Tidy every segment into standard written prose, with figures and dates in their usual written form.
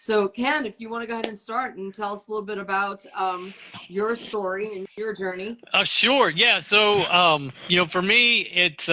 So Ken, if you want to go ahead and start and tell us a little bit about your story and your journey. Sure. Yeah. So, for me, it's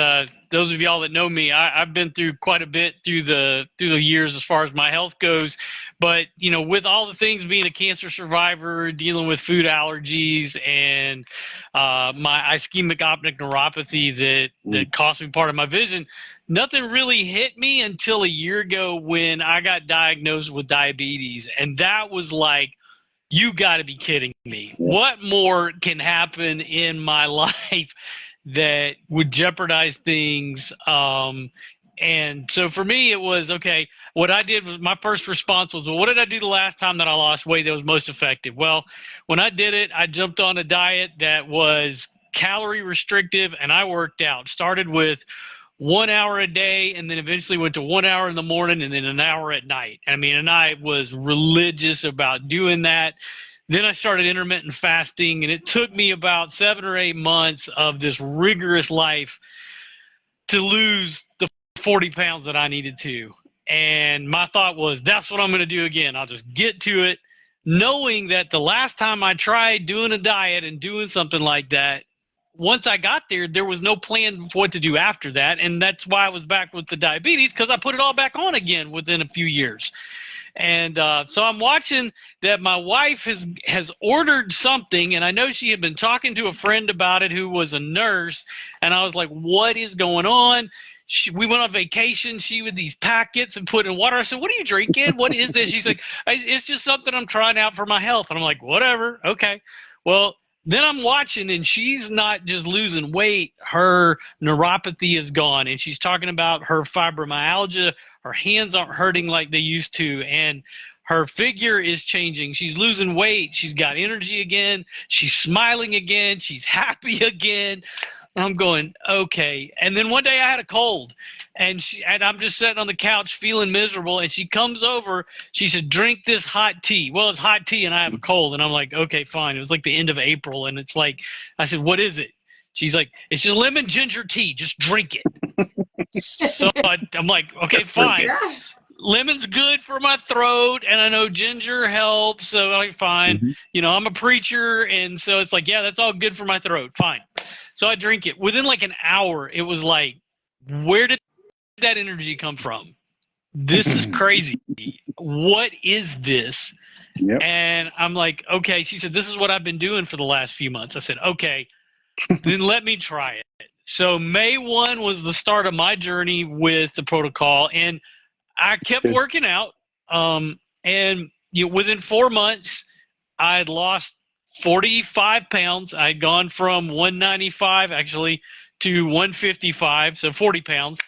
those of y'all that know me, I've been through quite a bit through the years as far as my health goes. But, with all the things, being a cancer survivor, dealing with food allergies, and my ischemic optic neuropathy that cost me part of my vision, nothing really hit me until a year ago when I got diagnosed with diabetes. And that was like, you got to be kidding me. What more can happen in my life that would jeopardize things? And so for me, it was, okay, what I did was, my first response was, well, what did I do the last time that I lost weight that was most effective? Well, when I did it, I jumped on a diet that was calorie restrictive, and I worked out. Started with 1 hour a day, and then eventually went to 1 hour in the morning and then an hour at night. And I was religious about doing that. Then I started intermittent fasting, and it took me about 7 or 8 months of this rigorous life to lose the 40 pounds that I needed to. And my thought was, that's what I'm going to do again. I'll just get to it, knowing that the last time I tried doing a diet and doing something like that, once I got there, there was no plan for what to do after that. And that's why I was back with the diabetes, because I put it all back on again within a few years. And so I'm watching that my wife has ordered something, and I know she had been talking to a friend about it who was a nurse, and I was like, what is going on? We went on vacation, she with these packets and put in water. I said, what are you drinking? What is this? She's like, it's just something I'm trying out for my health. And I'm like, whatever, okay. Well, then I'm watching, and she's not just losing weight, her neuropathy is gone, and she's talking about her fibromyalgia. Her hands aren't hurting like they used to, and her figure is changing. She's losing weight. She's got energy again. She's smiling again. She's happy again. I'm going, okay. And then one day I had a cold, and I'm just sitting on the couch feeling miserable, and she comes over. She said, drink this hot tea. Well, it's hot tea, and I have a cold. And I'm like, okay, fine. It was like the end of April, and it's like, I said, what is it? She's like, it's just lemon ginger tea. Just drink it. So I'm like, okay, fine. Yeah. Lemon's good for my throat, and I know ginger helps, so I'm like, fine. I'm a preacher, and so it's like, yeah, that's all good for my throat. Fine. So I drink it. Within like an hour, it was like, where did that energy come from? This is crazy. What is this? Yep. And I'm like, okay. She said, this is what I've been doing for the last few months. I said, okay, then let me try it. So May 1 was the start of my journey with the protocol, and I kept working out. And within 4 months, I had lost 45 pounds. I'd gone from 195 actually to 155, so 40 pounds.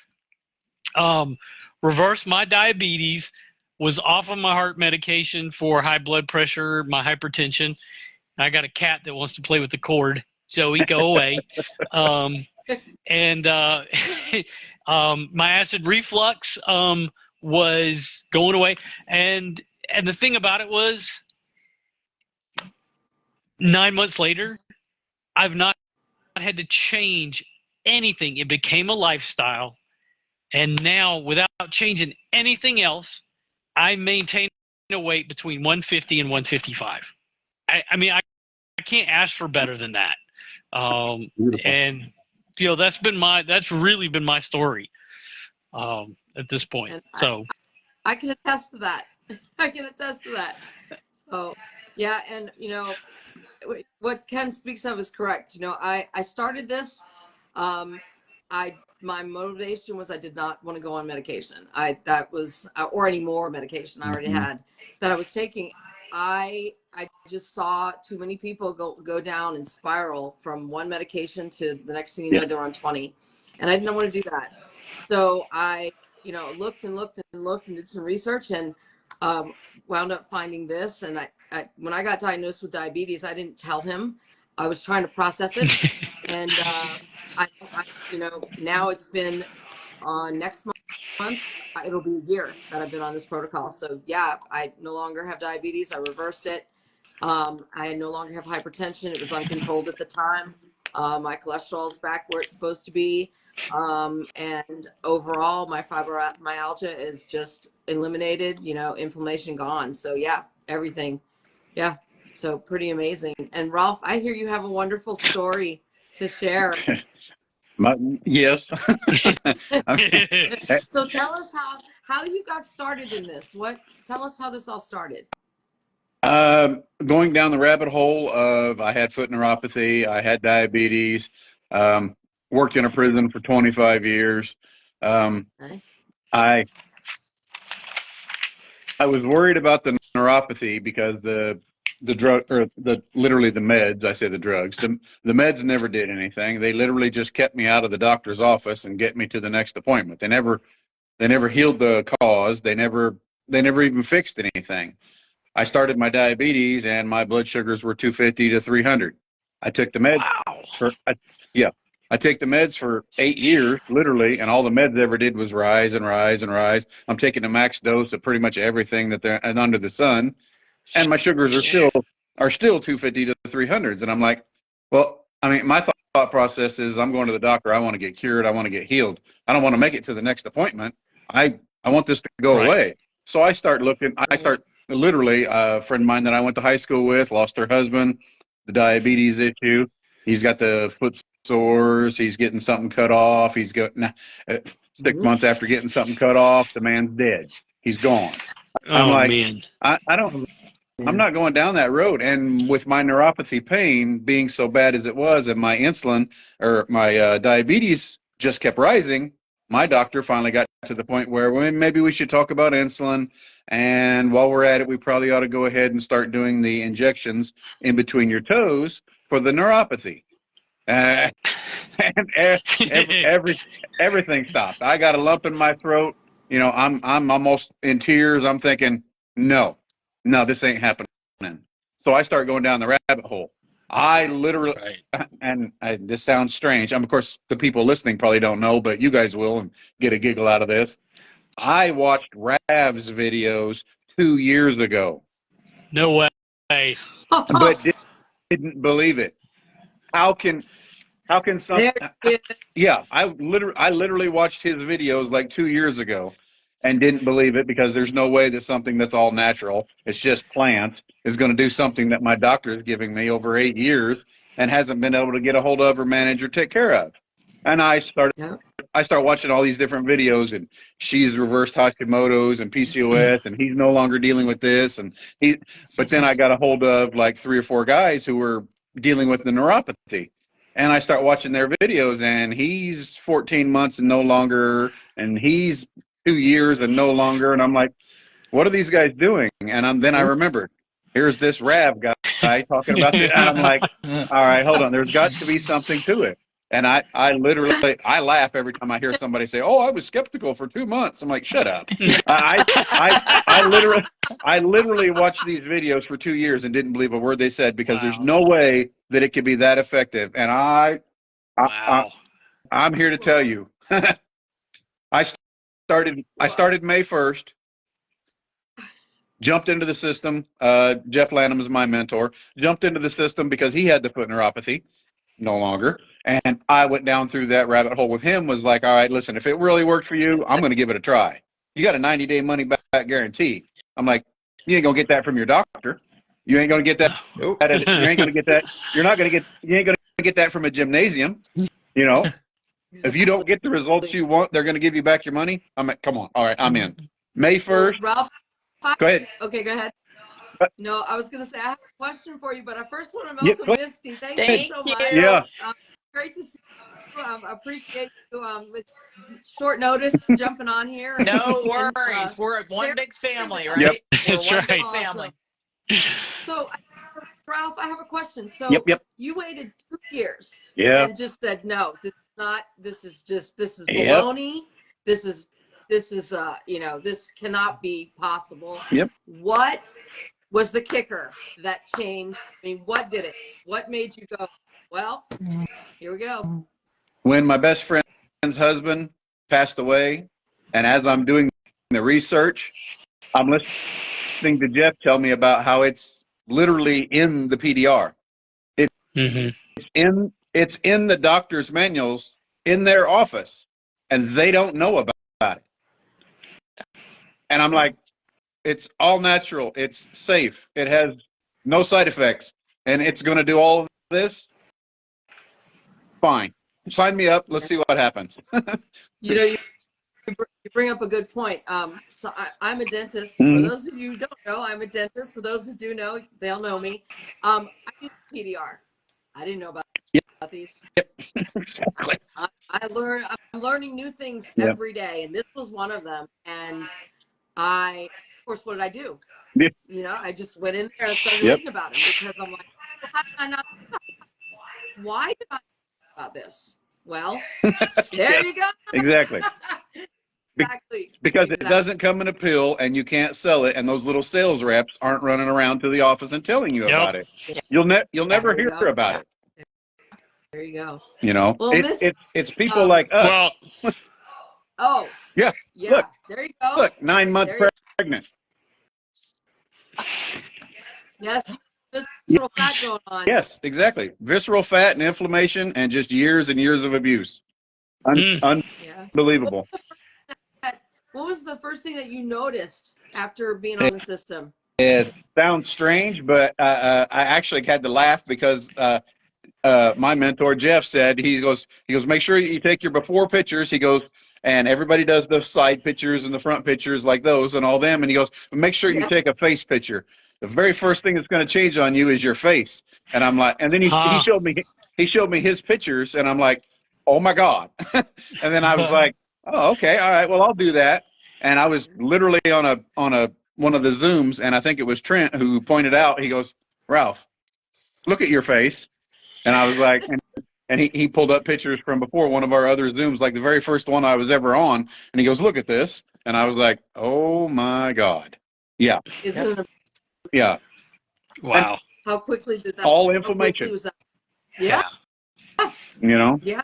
Reversed my diabetes, was off of my heart medication for high blood pressure, my hypertension. I got a cat that wants to play with the cord, so he go away. And my acid reflux was going away. And the thing about it was, 9 months later, I've not had to change anything. It became a lifestyle. And now, without changing anything else, I maintain a weight between 150 and 155. I can't ask for better than that. And that's really been my story at this point. And so I can attest to that. I can attest to that. So yeah, and what Ken speaks of is correct. I started this. My motivation was I did not want to go on medication. Or any more medication I already had that I was taking. I just saw too many people go down and spiral from one medication to the next thing you know, they're on 20. And I didn't want to do that. So I, looked and looked and looked and did some research, and wound up finding this. And when I got diagnosed with diabetes, I didn't tell him. I was trying to process it. And now it's been next month, it'll be a year that I've been on this protocol. So yeah, I no longer have diabetes. I reversed it. I no longer have hypertension. It was uncontrolled at the time. My cholesterol is back where it's supposed to be. And overall, my fibromyalgia is just eliminated, you know, inflammation gone. So yeah, everything. Yeah. So pretty amazing. And Ralph, I hear you have a wonderful story to share. Yes. So tell us how you got started in this. Tell us how this all started. Going down the rabbit hole of I had foot neuropathy, I had diabetes, worked in a prison for 25 years. Okay. I was worried about the neuropathy because the drug, or literally the meds, I say the drugs, the meds never did anything. They literally just kept me out of the doctor's office and get me to the next appointment. They never healed the cause. They never even fixed anything. I started my diabetes and my blood sugars were 250 to 300. I took the meds I take the meds for 8 years, literally, and all the meds ever did was rise and rise and rise. I'm taking a max dose of pretty much everything and under the sun, and my sugars are still 250 to 300s. And I'm like, well, I mean, my thought process is I'm going to the doctor. I want to get cured. I want to get healed. I don't want to make it to the next appointment. I want this to go away. So I start looking. Literally, a friend of mine that I went to high school with lost her husband, the diabetes issue. He's got the foot sores. He's getting something cut off. He's got 6 months after getting something cut off, the man's dead. He's gone. I'm like, man. I'm not going down that road. And with my neuropathy pain being so bad as it was, and my insulin or my diabetes just kept rising, my doctor finally got to the point where, well, maybe we should talk about insulin. And while we're at it, we probably ought to go ahead and start doing the injections in between your toes for the neuropathy. And everything stopped. I got a lump in my throat. You know, I'm almost in tears. I'm thinking, no, this ain't happening. So I start going down the rabbit hole. I literally, this sounds strange. Of course, the people listening probably don't know, but you guys will and get a giggle out of this. I watched Rav's videos 2 years ago. No way. But didn't believe it. How can something? Yeah, I literally watched his videos like 2 years ago and didn't believe it, because there's no way that something that's all natural, it's just plants, is going to do something that my doctor is giving me over 8 years and hasn't been able to get a hold of or manage or take care of. And I start watching all these different videos, and she's reversed Hashimoto's and PCOS, and he's no longer dealing with this. But then I got a hold of like 3 or 4 guys who were dealing with the neuropathy. And I start watching their videos, and he's 14 months and no longer, and he's 2 years and no longer. And I'm like, what are these guys doing? And then I remembered, here's this Rav guy talking about this. And I'm like, all right, hold on. There's got to be something to it. And I laugh every time I hear somebody say, oh, I was skeptical for 2 months. I'm like, shut up. I literally watched these videos for 2 years and didn't believe a word they said, because there's no way that it could be that effective. And I'm here to tell you, I started May 1st, jumped into the system. Jeff Lanham is my mentor. Jumped into the system because he had the foot neuropathy, no longer. And I went down through that rabbit hole with him, was like, all right, listen, if it really worked for you, I'm going to give it a try. You got a 90-day money back guarantee. I'm like, you ain't going to get that from your doctor. You ain't going to get that. You ain't going to get that. You ain't going to get that from a gymnasium. You know, if you don't get the results you want, they're going to give you back your money. I'm like, come on. All right, I'm in. May 1st. Ralph, go ahead. Okay, go ahead. No, I was going to say, I have a question for you, but I first want to welcome Misty. Thank you so much. Yeah. Great to see you. I appreciate you with short notice jumping on here. No worries. We're one big family, right? That's right. Big family. So, Ralph, I have a question. So you waited 2 years and just said, no, this is baloney. This is this cannot be possible. What was the kicker that changed? I mean, what did it? What made you go, well, here we go? When my best friend's husband passed away, and as I'm doing the research, I'm listening to Jeff tell me about how it's literally in the PDR. It's in the doctor's manuals in their office, and they don't know about it. And I'm like, it's all natural. It's safe. It has no side effects. And it's going to do all of this. Fine. Sign me up. Let's see what happens. You know, you bring up a good point. So I'm a dentist. For those of you who don't know, I'm a dentist. For those who do know, they'll know me. I use PDR. I didn't know about these. Yep. Exactly. I'm learning new things every day, and this was one of them. And of course, what did I do? Yep. You know, I just went in there and started reading about them because I'm like, well, how did I not know about this? Why did I know about this? Well, there you go. Exactly. Exactly. Because it doesn't come in a pill and you can't sell it, and those little sales reps aren't running around to the office and telling you about it. You'll never hear about it. There you go. You know, well, it's people like us. Well, oh yeah. Look, there you go. Look, 9 months pregnant. Yes, visceral fat going on. Yes, exactly. Visceral fat and inflammation, and just years and years of abuse. Unbelievable. What was the first thing that you noticed after being on the system? It sounds strange, but I actually had to laugh because my mentor Jeff said, he goes, make sure you take your before pictures. He goes, and everybody does the side pictures and the front pictures like those and all them. And he goes, make sure you take a face picture. The very first thing that's going to change on you is your face. And I'm like, and then he showed me his pictures, and I'm like, oh my God. And then I was like, oh, okay, all right, well, I'll do that. And I was literally on one of the Zooms, and I think it was Trent who pointed out, he goes, Ralph, look at your face. And I was like, and he pulled up pictures from before one of our other Zooms, like the very first one I was ever on. And he goes, look at this. And I was like, oh my God. Yeah. Isn't it? Yeah. wow. And how quickly did that? All inflammation. Was that? Yeah. You know? Yeah.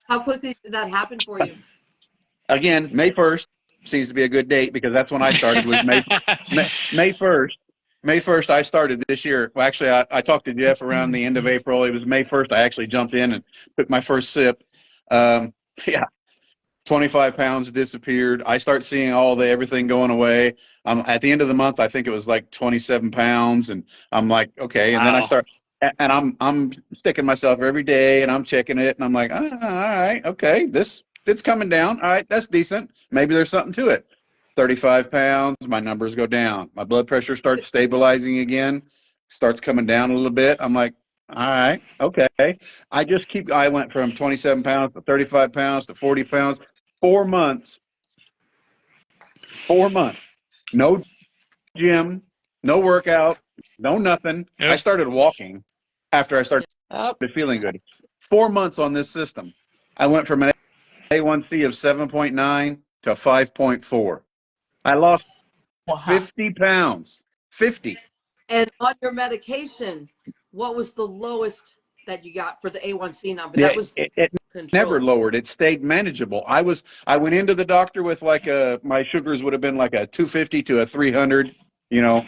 How quickly did that happen for you? Again, May 1st seems to be a good date because that's when I started, was May 1st. May 1st, I started this year. Well, actually, I talked to Jeff around the end of April. It was May 1st. I actually jumped in and took my first sip. 25 pounds disappeared. I start seeing everything going away. At the end of the month, I think it was like 27 pounds. And I'm like, okay. And then I start, and I'm sticking myself every day, and I'm checking it. And I'm like, all right, okay, it's coming down. All right, that's decent. Maybe there's something to it. 35 pounds, my numbers go down. My blood pressure starts stabilizing again, starts coming down a little bit. I'm like, all right, okay. I went from 27 pounds to 35 pounds to 40 pounds. 4 months. 4 months. No gym, no workout, no nothing. Yep. I started walking after I started feeling good. 4 months on this system. I went from an A1C of 7.9 to 5.4. I lost 50 pounds. 50. And on your medication, what was the lowest that you got for the A1C number? That was it never lowered. It stayed manageable. I went into the doctor with like my sugars would have been like a 250 to a 300. You know,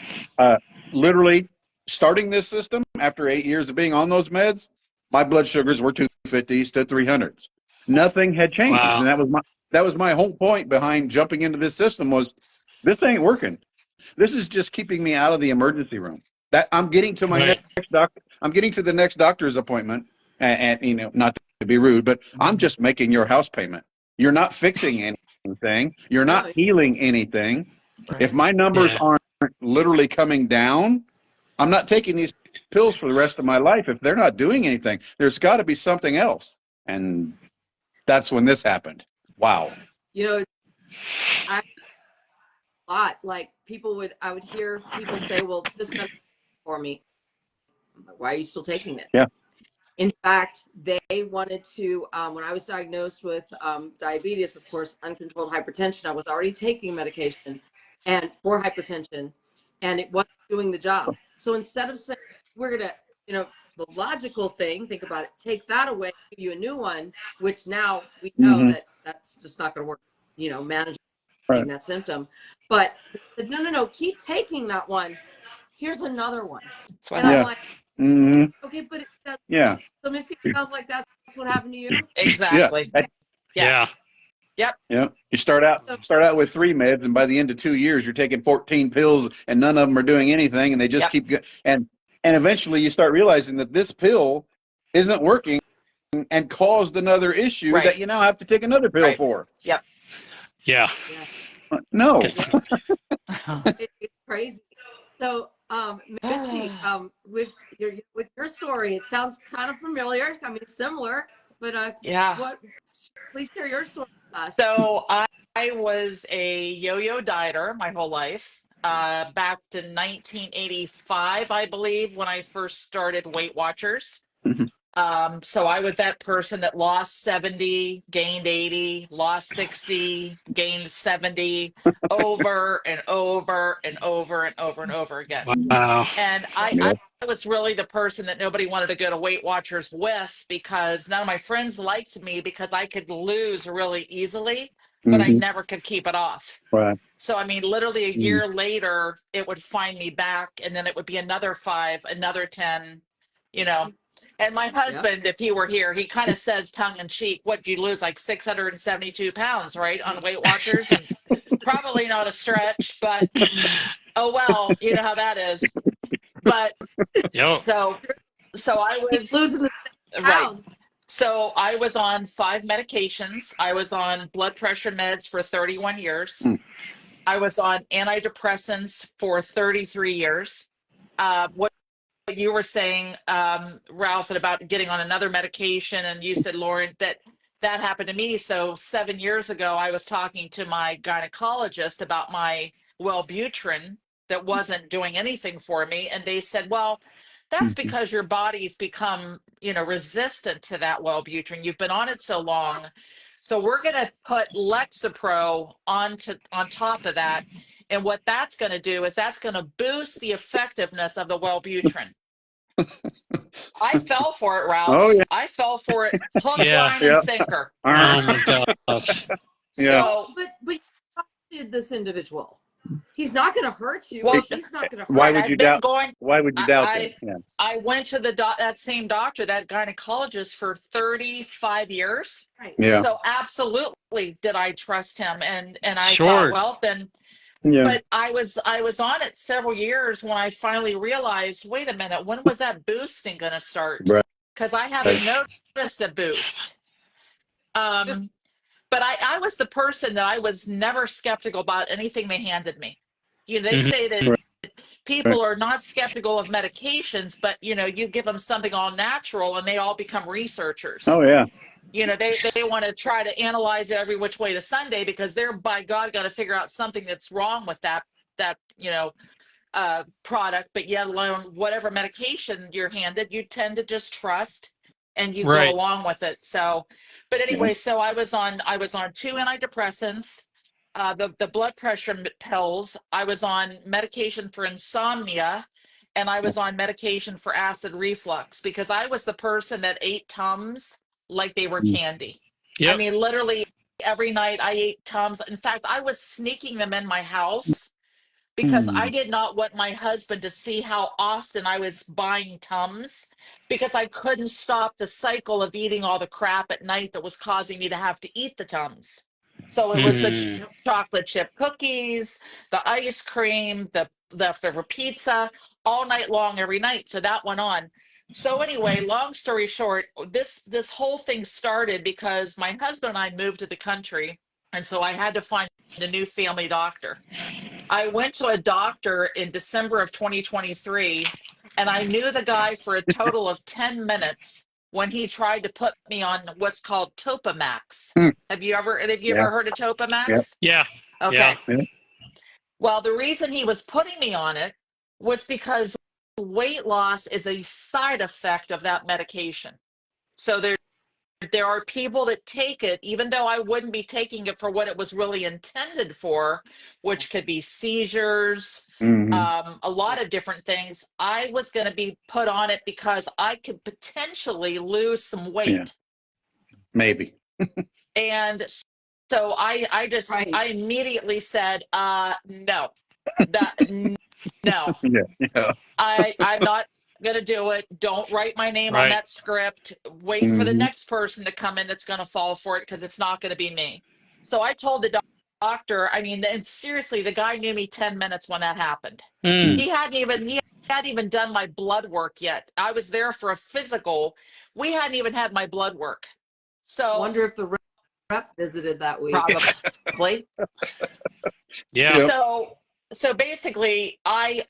literally starting this system after 8 years of being on those meds, my blood sugars were 250s to 300s. Nothing had changed, and that was my whole point behind jumping into this system was this ain't working. This is just keeping me out of the emergency room. That I'm getting to my next doctor. I'm getting to the next doctor's appointment, and you know, not to be rude, but I'm just making your house payment. You're not fixing anything. You're not healing anything. Right. If my numbers aren't literally coming down, I'm not taking these pills for the rest of my life. If they're not doing anything, there's got to be something else. And that's when this happened. Wow. You know, a lot like I would hear people say, well, this got for me. Why are you still taking it? Yeah. In fact, they wanted to, when I was diagnosed with diabetes, of course, uncontrolled hypertension, I was already taking medication and for hypertension, and it wasn't doing the job. So instead of saying, we're going to, you know, the logical thing, think about it, take that away, give you a new one, which now we know that that's just not going to work, you know, managing that symptom. But they said, no, keep taking that one. Here's another one. And I'm like, okay, but it does. Yeah. So Misty, sounds like that's what happened to you. Exactly. Yeah. Yes. Yep. Yeah. You start out with 3 meds, and by the end of 2 years, you're taking 14 pills, and none of them are doing anything, and they just keep going. And eventually, you start realizing that this pill isn't working, and caused another issue that you now have to take another pill for. Yep. Yeah. No. It's crazy. So, Misty, with your story, it sounds kind of familiar. I mean, similar, but please share your story with us. So I was a yo-yo dieter my whole life. Back to 1985, I believe, when I first started Weight Watchers. So I was that person that lost 70, gained 80, lost 60, gained 70 over and over and over and over and over again. Wow. And I was really the person that nobody wanted to go to Weight Watchers with, because none of my friends liked me because I could lose really easily, but I never could keep it off. Right. So, I mean, literally a year later, it would find me back, and then it would be another 5, another 10, you know. And my husband, if he were here, he kind of says tongue in cheek, what, you lose like 672 pounds, right, on Weight Watchers? And probably not a stretch, but oh, well, you know how that is. But so I was losing the pounds. Right. So I was on 5 medications. I was on blood pressure meds for 31 years. I was on antidepressants for 33 years. What you were saying, Ralph, about getting on another medication, and you said, Lauren, that happened to me. So 7 years ago, I was talking to my gynecologist about my Wellbutrin that wasn't doing anything for me, and they said, well, that's because your body's become, resistant to that Wellbutrin. You've been on it so long. So we're going to put Lexapro on top of that. And what that's going to do is that's going to boost the effectiveness of the Wellbutrin. I fell for it, Ralph. Oh, yeah. I fell for it, hook, line, and sinker. Oh my gosh. So, but you did this individual. He's not going to hurt you. Well, he's not going to hurt. Why would you doubt? Why would you doubt that? I went to that same doctor, that gynecologist, for 35 years. Right. Yeah. So absolutely, did I trust him? And I thought, well, then. Yeah. But I was on it several years when I finally realized, wait a minute, when was that boosting going to start? Because I haven't noticed a boost. But I was the person that I was never skeptical about anything they handed me. They say that people are not skeptical of medications, but you give them something all natural and they all become researchers. Oh yeah. They want to try to analyze it every which way to Sunday, because they're, by God, got to figure out something that's wrong with that product. But yet alone, whatever medication you're handed, you tend to just trust and you go along with it. So, but anyway, so I was on 2 antidepressants, the blood pressure pills. I was on medication for insomnia, and I was on medication for acid reflux, because I was the person that ate Tums like they were candy. I mean, literally every night I ate Tums. In fact, I was sneaking them in my house because I did not want my husband to see how often I was buying Tums, because I couldn't stop the cycle of eating all the crap at night that was causing me to have to eat the Tums. So it was the chocolate chip cookies, the ice cream, the leftover pizza, all night long, every night. So that went on. So anyway, long story short, this whole thing started because my husband and I moved to the country, and so I had to find a new family doctor. I went to a doctor in December of 2023, and I knew the guy for a total of 10 minutes when he tried to put me on what's called Topamax. Have you ever heard of Topamax? Yeah. Okay. Yeah. Well, the reason he was putting me on it was because weight loss is a side effect of that medication. So there are people that take it, even though I wouldn't be taking it for what it was really intended for, which could be seizures, a lot of different things. I was going to be put on it because I could potentially lose some weight. Yeah. Maybe. And so I immediately said, no. No. I'm not going to do it. Don't write my name on that script. Wait for the next person to come in that's going to fall for it, because it's not going to be me. So I told the doctor, I mean, and seriously, the guy knew me 10 minutes when that happened. He hadn't even done my blood work yet. I was there for a physical. We hadn't even had my blood work. So wonder if the rep visited that week. Probably. Yeah. So basically, I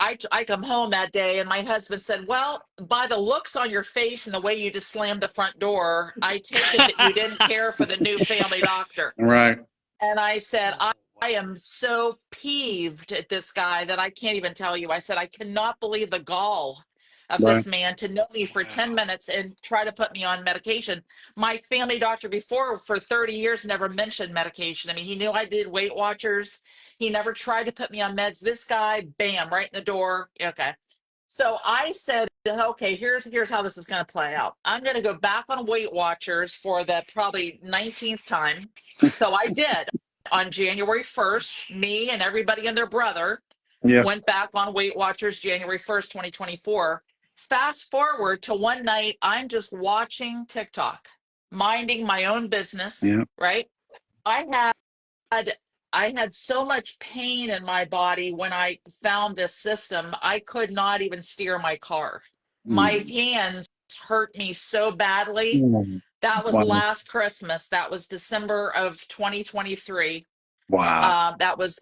come home that day, and my husband said, "Well, by the looks on your face and the way you just slammed the front door, I take it that you didn't care for the new family doctor." Right. And I said, I am so peeved at this guy that I can't even tell you. I said, I cannot believe the gall of this man to know me for 10 minutes and try to put me on medication. My family doctor before for 30 years never mentioned medication. I mean, he knew I did Weight Watchers. He never tried to put me on meds. This guy, bam, right in the door. Okay. So I said, okay, here's how this is going to play out. I'm going to go back on Weight Watchers for the probably 19th time. So I did. On January 1st, me and everybody and their brother went back on Weight Watchers January 1st, 2024. Fast forward to one night, I'm just watching TikTok, minding my own business, right? I had so much pain in my body when I found this system. I could not even steer my car. My hands hurt me so badly. That was last Christmas. That was December of 2023. Wow. That was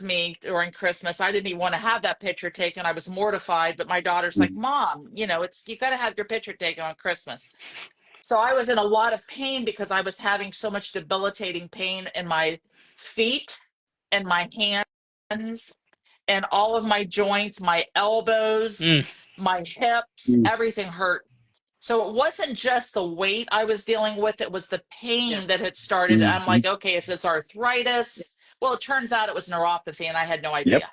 me during Christmas. I didn't even want to have that picture taken. I was mortified, but my daughter's like, "Mom, you got to have your picture taken on Christmas." So I was in a lot of pain because I was having so much debilitating pain in my feet and my hands and all of my joints, my elbows, my hips, everything hurt. So it wasn't just the weight I was dealing with, it was the pain that had started. I'm like, okay, is this arthritis? Well, it turns out it was neuropathy, and I had no idea.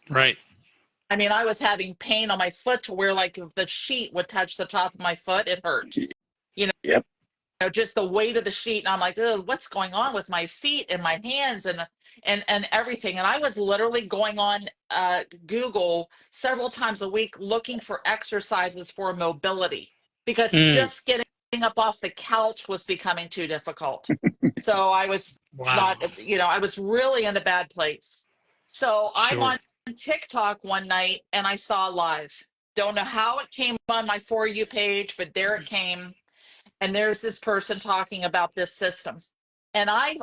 Right. I mean, I was having pain on my foot to where, like, if the sheet would touch the top of my foot, it hurt. Just the weight of the sheet. And I'm like, oh, what's going on with my feet and my hands and everything? And I was literally going on Google several times a week looking for exercises for mobility, because just getting up off the couch was becoming too difficult. So I was I was really in a bad place. So I'm on TikTok one night and I saw live. Don't know how it came on my For You page, but there it came. And there's this person talking about this system. And I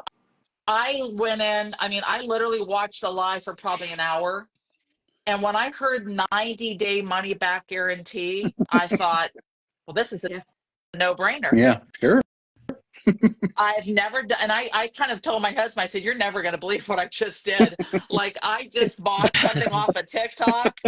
went in, I mean, I literally watched the live for probably an hour. And when I heard 90-day money back guarantee, I thought, well, this is a no-brainer. Yeah, sure. I've never done, and I kind of told my husband, I said, you're never going to believe what I just did. Like, I just bought something off of TikTok,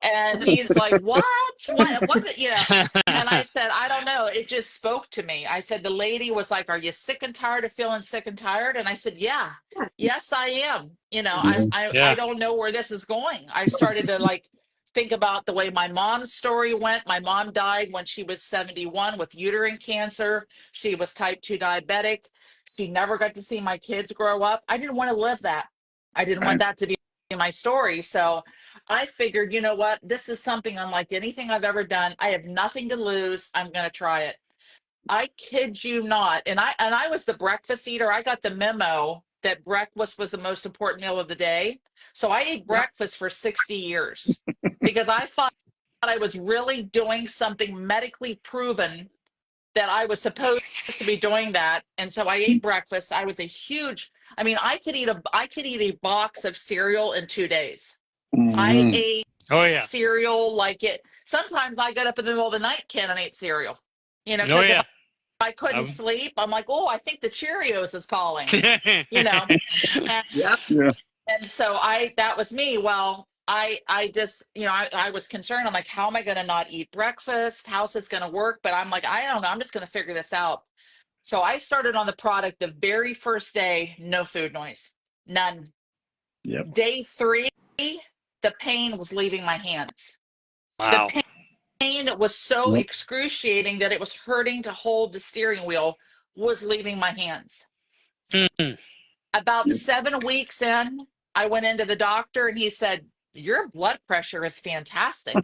and he's like, what? And I said, I don't know. It just spoke to me. I said, the lady was like, are you sick and tired of feeling sick and tired? And I said, yes, I am. I don't know where this is going. I started to think about the way my mom's story went. My mom died when she was 71 with uterine cancer. She was type 2 diabetic. She never got to see my kids grow up. I didn't want to live that. I didn't want that to be my story. So I figured, you know what? This is something unlike anything I've ever done. I have nothing to lose. I'm going to try it. I kid you not. And I was the breakfast eater. I got the memo that breakfast was the most important meal of the day. So I ate breakfast for 60 years because I thought I was really doing something medically proven that I was supposed to be doing that. And so I ate breakfast. I was I could eat a box of cereal in 2 days. I ate cereal like it. Sometimes I got up in the middle of the night, Ken, and ate cereal. If I couldn't sleep, I'm like, oh, I think the Cheerios is calling. And so that was me. Well, I just, I was concerned. I'm like, how am I going to not eat breakfast? How's this going to work? But I'm like, I don't know. I'm just going to figure this out. So I started on the product the very first day, no food noise, none. Day 3, the pain was leaving my hands. Wow. The pain that was so excruciating that it was hurting to hold the steering wheel was leaving my hands. About 7 weeks in, I went into the doctor and he said, your blood pressure is fantastic.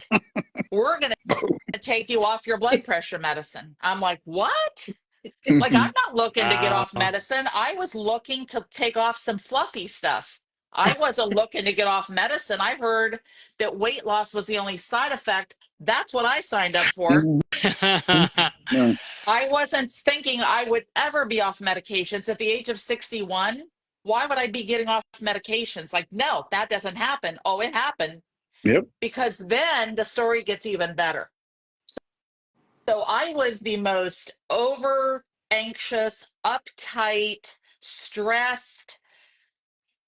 We're going to take you off your blood pressure medicine. I'm like, what? Like, I'm not looking to get off medicine. I was looking to take off some fluffy stuff. I wasn't looking to get off medicine. I heard that weight loss was the only side effect. That's what I signed up for. I wasn't thinking I would ever be off medications at the age of 61. Why would I be getting off medications? Like, no, that doesn't happen. Oh, it happened. Yep. Because then the story gets even better. So I was the most over anxious, uptight, stressed,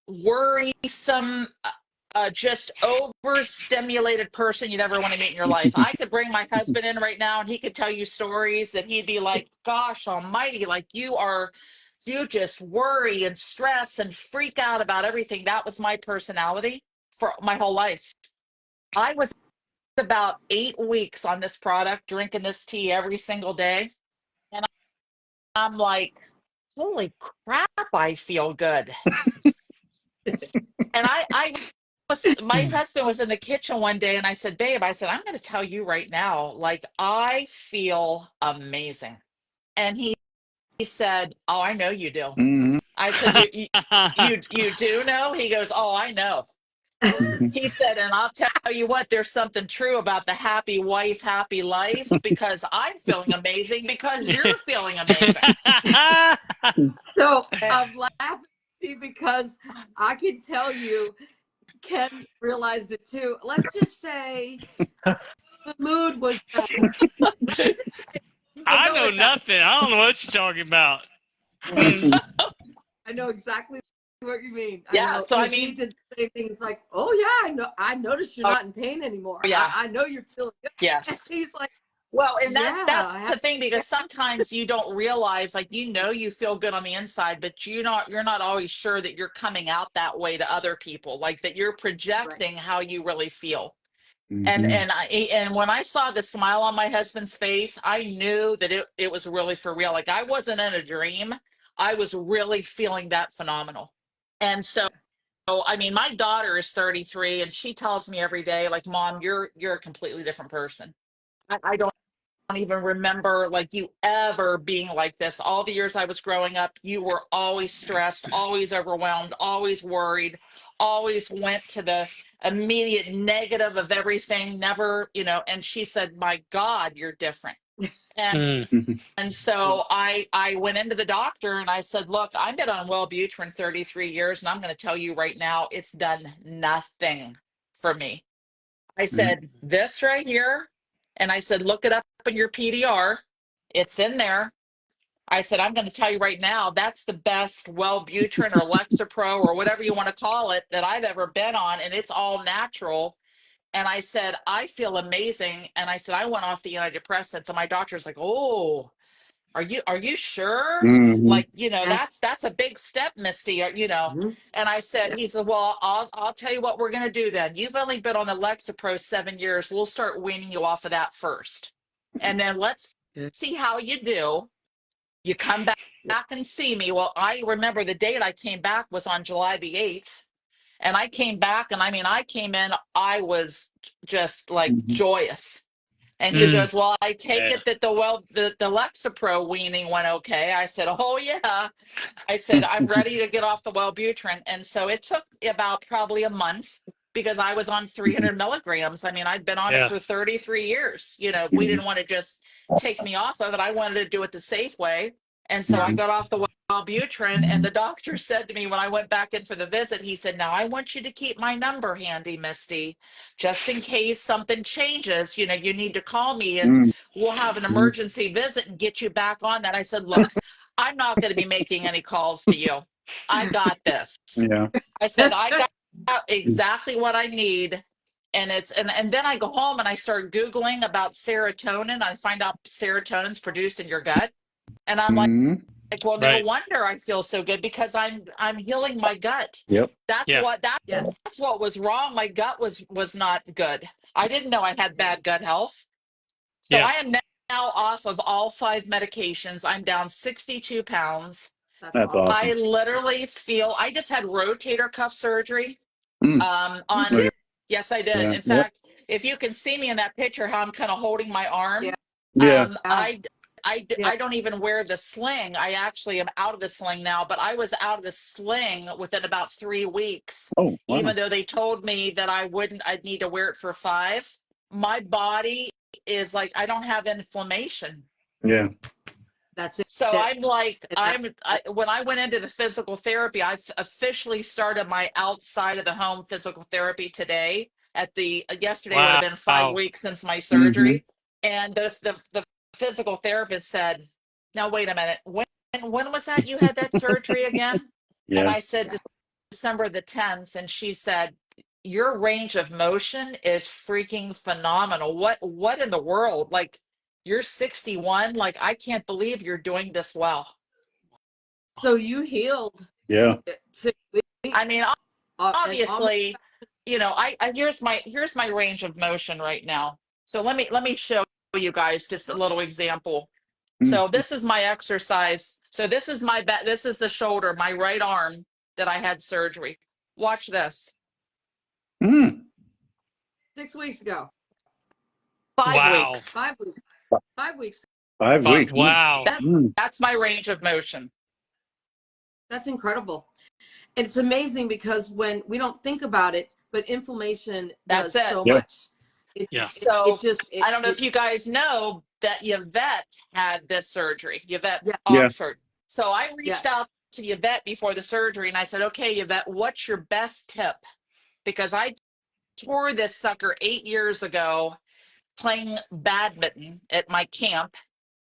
worrisome, just overstimulated person you'd ever want to meet in your life. I could bring my husband in right now and he could tell you stories that he'd be like, gosh almighty, like you just worry and stress and freak out about everything. That was my personality for my whole life. I was about 8 weeks on this product, drinking this tea every single day. And I'm like, holy crap, I feel good. And my husband was in the kitchen one day and I said, babe, I'm going to tell you right now, like, I feel amazing. And he said, oh, I know you do. Mm-hmm. I said, you do know? He goes, oh, I know. He said, and I'll tell you what, there's something true about the happy wife, happy life, because I'm feeling amazing because you're feeling amazing. So I'm laughing because I can tell you, Ken realized it too. Let's just say the mood was bad. I know nothing. I don't know what you're talking about. I know exactly what you mean. Yeah, so I mean, he did the same thing. He's like, oh yeah, I noticed you're not in pain anymore. Yeah, I know you're feeling good. Yes. And he's like, well, and that's the thing, because sometimes you don't realize, like, you feel good on the inside, but you're not always sure that you're coming out that way to other people, like that you're projecting how you really feel. Mm-hmm. And when I saw the smile on my husband's face, I knew that it was really for real. Like, I wasn't in a dream. I was really feeling that phenomenal. And so, I mean, my daughter is 33 and she tells me every day, like, Mom, you're a completely different person. I don't even remember like you ever being like this. All the years I was growing up, you were always stressed, always overwhelmed, always worried, always went to the immediate negative of everything, never, and she said, my God, you're different. And so I went into the doctor and I said, look, I've been on Wellbutrin 33 years and I'm going to tell you right now, it's done nothing for me. I said, this right here, and I said, look it up in your PDR. It's in there. I said, I'm going to tell you right now, that's the best Wellbutrin or Lexapro or whatever you want to call it that I've ever been on, and it's all natural. And I said, I feel amazing. And I said, I went off the antidepressants. And my doctor's like, oh, are you sure? Mm-hmm. Like, that's a big step, Misty, And I said, he said, well, I'll tell you what we're going to do then. You've only been on the Lexapro 7 years. We'll start weaning you off of that first. And then let's see how you do. You come back and see me. Well, I remember the date I came back was on July the 8th. And I came back, and I mean, I came in, I was just like joyous. And he goes, well, I take it that the Lexapro weaning went okay. I said, oh yeah. I said, I'm ready to get off the Wellbutrin. And so it took about probably a month because I was on 300 milligrams. I mean, I'd been on it for 33 years. We didn't want to just take me off of it. I wanted to do it the safe way. And so I got off the Wellbutrin, and the doctor said to me when I went back in for the visit, he said, now I want you to keep my number handy, Misty, just in case something changes, you need to call me and we'll have an emergency visit and get you back on that. I said, look, I'm not going to be making any calls to you. I got this. Yeah. I said, I got exactly what I need. And and then I go home and I start Googling about serotonin. I find out serotonin's produced in your gut. And I'm like, well, no wonder I feel so good, because I'm healing my gut. Yep. That's what was wrong. My gut was not good. I didn't know I had bad gut health. So I am now off of all 5 medications. I'm down 62 pounds. That's awesome. I literally feel, I just had rotator cuff surgery. Yes, I did. Yeah. In fact, if you can see me in that picture, how I'm kind of holding my arm. I don't even wear the sling. I actually am out of the sling now, but I was out of the sling within about 3 weeks. Oh, wow. Even though they told me that I'd need to wear it for 5. My body is like, I don't have inflammation. Yeah. That's it. So I'm like, when I went into the physical therapy, I officially started my outside of the home physical therapy today. Yesterday would have been 5 weeks since my surgery. And the physical therapist said, now, wait a minute. When was that you had that surgery again? Yeah. And I said, December the 10th. And she said, your range of motion is freaking phenomenal. What in the world? Like, you're 61. Like, I can't believe you're doing this well. So you healed. Yeah. 6 weeks. I mean, obviously, you know, here's my range of motion right now. So let me show you guys just a little example. So this is my exercise. So this is my back. This is the shoulder, my right arm that I had surgery. Watch this. 6 weeks ago. 5 weeks. 5 weeks. 5 weeks. 5 weeks. Wow. That's my range of motion. That's incredible. It's amazing because when we don't think about it, but inflammation does so much. I don't know if you guys know that Yvette had this surgery, Yvette Oxford. So I reached out to Yvette before the surgery and I said, okay, Yvette, what's your best tip? Because I tore this sucker 8 years ago playing badminton at my camp.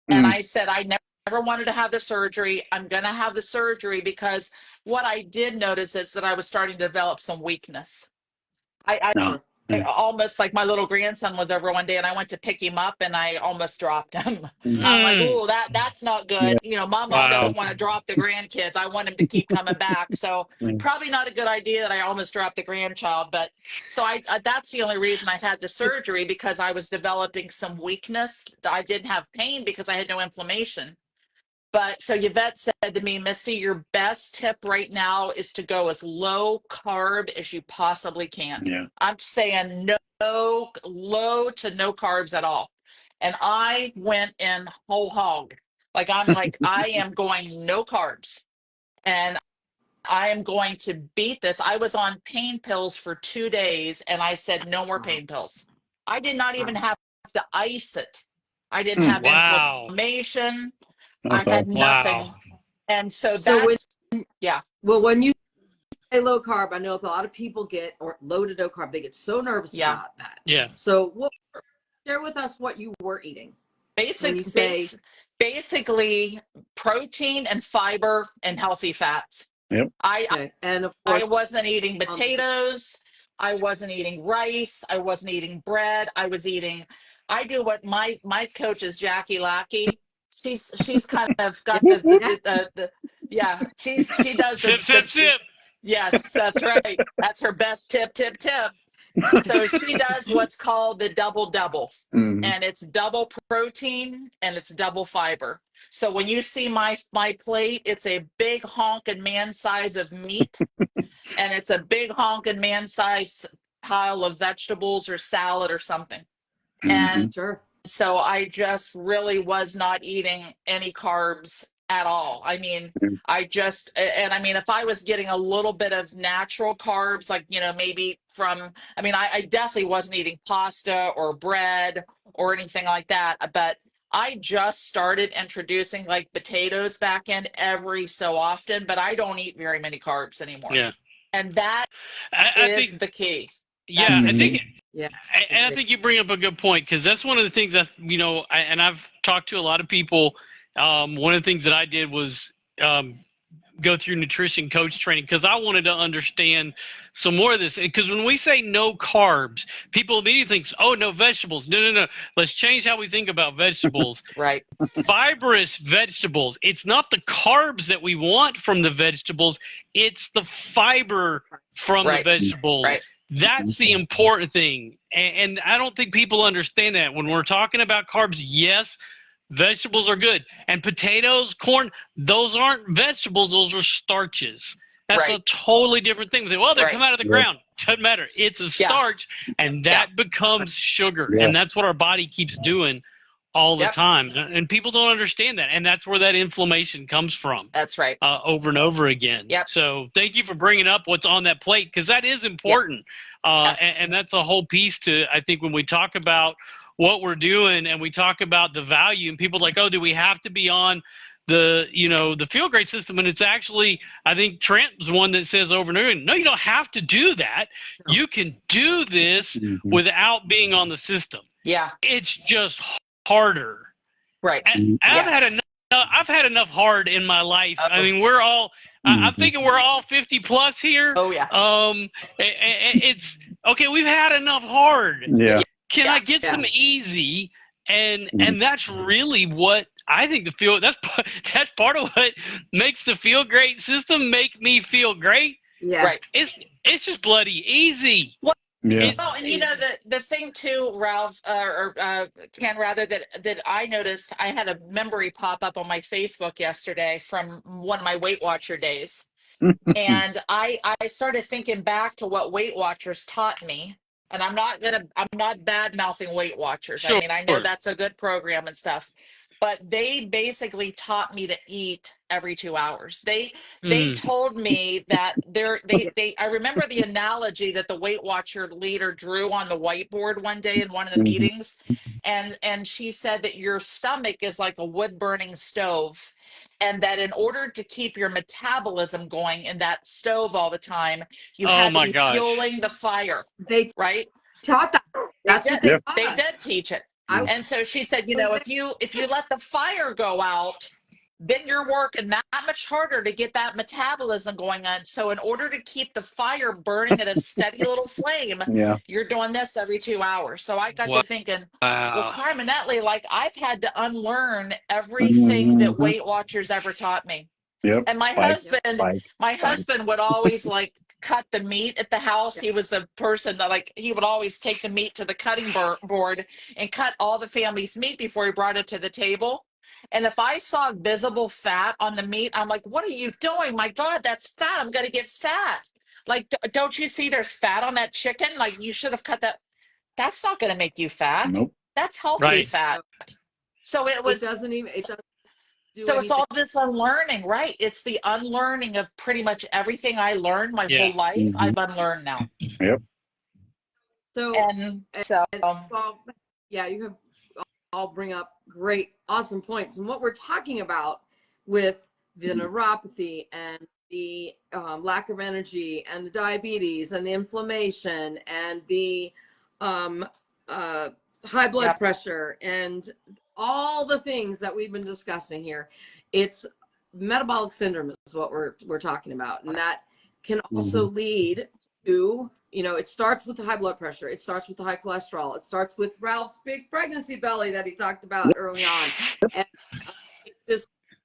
And I said, I never wanted to have the surgery. I'm going to have the surgery because what I did notice is that I was starting to develop some weakness. I almost, like, my little grandson was over one day and I went to pick him up and I almost dropped him. I'm like, oh, that's not good. You know, my mom doesn't want to drop the grandkids. I want him to keep coming back. So probably not a good idea that I almost dropped the grandchild. But so that's the only reason I had the surgery, because I was developing some weakness. I didn't have pain because I had no inflammation. But so Yvette said to me, Misty, your best tip right now is to go as low carb as you possibly can. Yeah. I'm saying low to no carbs at all. And I went in whole hog. Like, I'm like, I am going no carbs. And I am going to beat this. I was on pain pills for 2 days and I said, no more pain pills. I did not even have to ice it. I didn't have inflammation. I had nothing. And so that's, Well, when you say low carb, I know a lot of people get, or low to no carb, they get so nervous about that. Yeah. So share with us what you were eating. Basically protein and fiber and healthy fats. Yep. And of course, I wasn't eating potatoes. I wasn't eating rice. I wasn't eating bread. I do what my coach is Jackie Lackey. She's kind of got she does sip. Yes, that's right. That's her best tip. So she does what's called the double, and it's double protein and it's double fiber. So when you see my plate, it's a big honking man size of meat, and it's a big honking man size pile of vegetables or salad or something. And so I just really was not eating any carbs at all. I mean, if I was getting a little bit of natural carbs, like, you know, maybe I definitely wasn't eating pasta or bread or anything like that. But I just started introducing, like, potatoes back in every so often, but I don't eat very many carbs anymore. Yeah. And that is the key. Yeah, I think. Yeah, and I think you bring up a good point, because that's one of the things that, you know, I've talked to a lot of people. One of the things that I did was go through nutrition coach training, because I wanted to understand some more of this. Because when we say no carbs, people immediately think, oh, no vegetables. No. Let's change how we think about vegetables. Right. Fibrous vegetables. It's not the carbs that we want from the vegetables. It's the fiber from the vegetables. Right. That's the important thing. And I don't think people understand that. When we're talking about carbs, yes, vegetables are good. And potatoes, corn, those aren't vegetables. Those are starches. That's a totally different thing. They come out of the ground. Doesn't matter. It's a starch, and that becomes sugar. Yeah. And that's what our body keeps doing all the time, and people don't understand that, and that's where that inflammation comes from. That's right. Over and over again. Yep. So thank you for bringing up what's on that plate, because that is important. Yes. And that's a whole piece to, I think, when we talk about what we're doing and we talk about the value, and people are like, oh, do we have to be on the, the feel great system? And it's actually, I think Trent's one that says over and over, no, you don't have to do that. No. You can do this without being on the system. Yeah. It's just harder. Right. And I've had enough hard in my life. I mean, we're all, I'm thinking we're all 50 plus here. Oh yeah. It's okay. We've had enough hard. Yeah. Can I get some easy? And that's really what I think that's part of what makes the feel great system make me feel great. Yeah. Right. It's just bloody easy. What? Yeah. Well, and the thing too, Ralph, Ken, rather, that I noticed, I had a memory pop up on my Facebook yesterday from one of my Weight Watcher days. And I started thinking back to what Weight Watchers taught me. And I'm not bad mouthing Weight Watchers. Sure. I mean, I know that's a good program and stuff, but they basically taught me to eat every 2 hours. They told me that I remember the analogy that the Weight Watcher leader drew on the whiteboard one day in one of the meetings. And she said that your stomach is like a wood burning stove. And that in order to keep your metabolism going in that stove all the time, you have to be fueling the fire. They taught that. That's what they taught. They did teach it. And so she said, if you let the fire go out, then you're working that much harder to get that metabolism going on. So in order to keep the fire burning at a steady little flame, you're doing this every 2 hours. So I got to thinking, well, Carminelli, like I've had to unlearn everything that Weight Watchers ever taught me. Yep. And my husband would always like cut the meat at the house. He was the person that he would always take the meat to the cutting board and cut all the family's meat before he brought it to the table. And if I saw visible fat on the meat, I'm like, what are you doing? My God, that's fat. I'm going to get fat. Like, don't you see there's fat on that chicken? Like, you should have cut that. That's not going to make you fat. Nope. That's healthy fat. So it's all this unlearning, right? It's the unlearning of pretty much everything I learned my whole life. I've unlearned now. Yep. You have all bring up great, awesome points. And what we're talking about with the neuropathy and the lack of energy and the diabetes and the inflammation and the high blood pressure and all the things that we've been discussing here, it's metabolic syndrome is what we're talking about. And that can also lead to, it starts with the high blood pressure. It starts with the high cholesterol. It starts with Ralph's big pregnancy belly that he talked about early on. And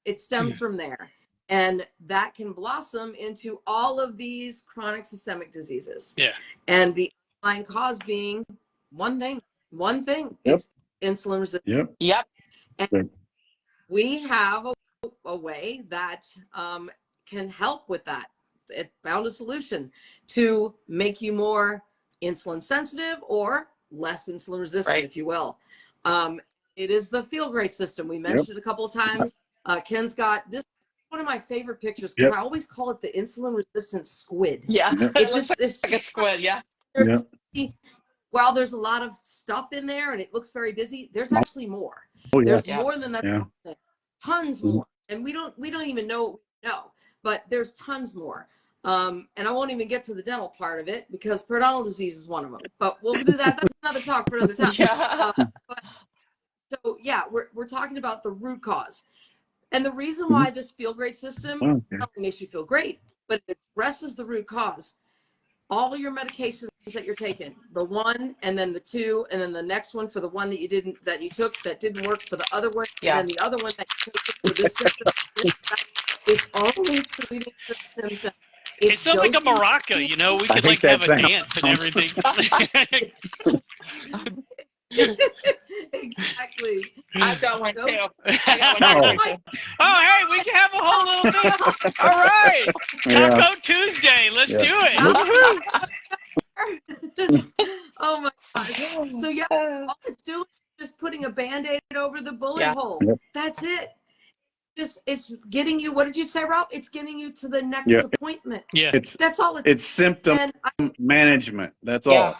it stems from there. And that can blossom into all of these chronic systemic diseases. Yeah. And the underlying cause being one thing. It's insulin resistance. Yep. And we have a way that can help with that. It found a solution to make you more insulin sensitive or less insulin resistant, if you will. It is the Feel Great system. We mentioned it a couple of times. Ken's got this. One of my favorite pictures because I always call it the insulin resistant squid. Yeah, it's like a squid. Yeah. While there's a lot of stuff in there and it looks very busy, there's actually more. There's more than that. Tons more, and we don't even know. But there's tons more. And I won't even get to the dental part of it because periodontal disease is one of them. But we'll do that. That's another talk for another time. We're talking about the root cause. And the reason why this Feel Great system not only makes you feel great, but it addresses the root cause. All your medications that you're taking, the one and then the two, and then the next one for the one that you didn't work for the other one, and then the other one that you took for this symptom. It's only treating the symptom. It sounds like a maraca, we could have a dance and everything. Exactly. I've got one too. Oh, hey, we can have a whole little thing. All right. Taco Tuesday. Let's do it. Oh my God. So all it's doing is just putting a Band-Aid over the bullet Yeah. hole. Yep. That's it. It's getting you, what did you say, Ralph? It's getting you to the next appointment. Yeah. That's all it's symptom management. That's all.